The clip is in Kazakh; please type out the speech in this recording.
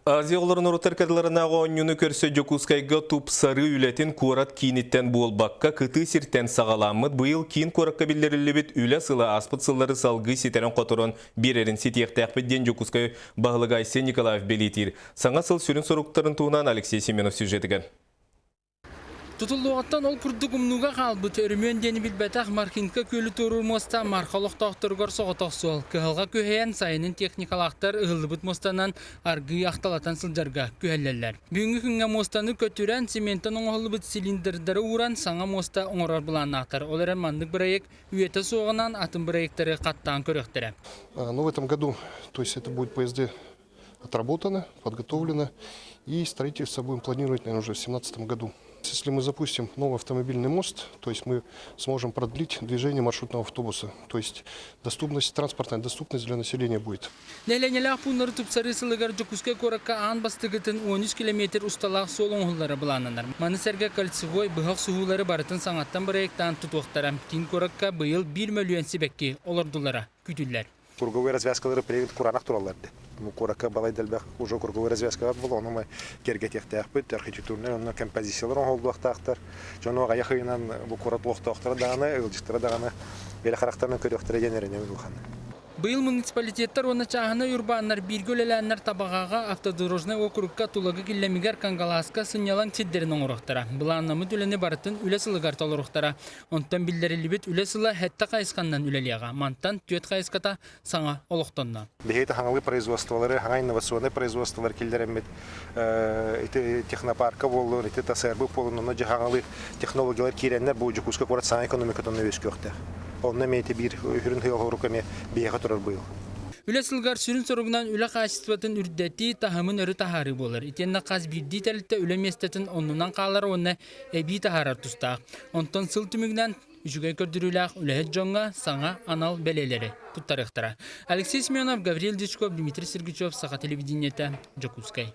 Азия оларын орутар кадыларына оңюну көрсө Жокускайга туп сары үлетин курат кийниттен болбакка кыты сиртен сагаламыт быйыл кийин куракка билдирилибит үле сыла аспыт сыллары салгы ситерен которон бирерин ситиектеакпит ден Жокускай бағылыгайсы Николаев белитир. Саңа сыл сүрін соруктарын туынан Алексей Семенов сюжетіген. Tutulluğattan ol kurdu kumnuğa qalbıt örümön deni bilbətək markinka kölü torur mosta marxalıq taqtırgar soğataq sol. Kıhalga köheyen sayının teknikalaqtar ığıllıbıt mostanan argı yaxtalatan sıljarga köhellerler. Büyüngü künga mostanı kötüren sementan oğullıbıt silinderdara uğran sana mosta oğrar bulanaqtar. Olaren mandık birayek üyete soğanan atın birayekleri qattan köröktire. Но в этом году, то есть это будет ПСД отработано, подготовлено, и строительство будем планировать, наверное, уже в 2017 году. Если мы запустим новый автомобильный мост, то есть мы сможем продлить движение маршрутного автобуса, то есть доступность, транспортная доступность для населения будет. Nehlenyeler bunları tupsarı sılıgar Jokускай korakka an bastıgıtın 13 kilometre ustalaq sol oğulları bulananlar. Manısarga kalçıvoy bıhaq suhuları baratın sanattan birayektan tutuqtaram. Tin korakka bıyıl 1 milyon sibekki olurdulara kütüller. Круговые развязкалары приедут куранах тураларды. Ну, курака балай дәлбәк уже круговые развязкалар был, оны мы кергетехтәк бит, архитектурный, оны композициялар олдуақтақтар. Жону аяқыйнан бу курат лоқтақтары дағаны, ылжықтары дағаны, белі қарақтарынан көріқтері генеріне өйілған. Быйыл муниципалитеттер оны чағына юрбаннар биргөлеләннәр табағаға автодорожный округка тулагы киллемигер кангаласка сынялан чиддерінің ұрықтара. Бұл аннамы түлені барытын үлі сылығар толы ұрықтара. Онтан білдерілібет үлі сылы хәтті қайысқаннан үлелияға. Мантан түйет қайысқата саңа олықтонна. Бейті хаңалы производстволары, хаңа инновационный производстволар келдерімет, технопарка болу, тасарбы болу, но хаңалы технологиялар кейренлер бұл Жокускай корат саңа экономикатонны өз көқті. Онна мейте bir ürün hıyalırukame biyağa turur buyul. Üle sılgar sürün soruğundan üle qaşıtvatın ürdeti tahamın örü taharı bolar. İtenna qaz birdi təlitdə üle mestetin onundan qalar onna ebi taharar tustaq. Ondan sıl tümügdən üçügay kördürülaq üle jonga sana anal beleleri tuttarıqtara. Alexey Semyonov, Gavril Dichkov, Dmitry Sergeychov, Saha televideniyete, Jokускай.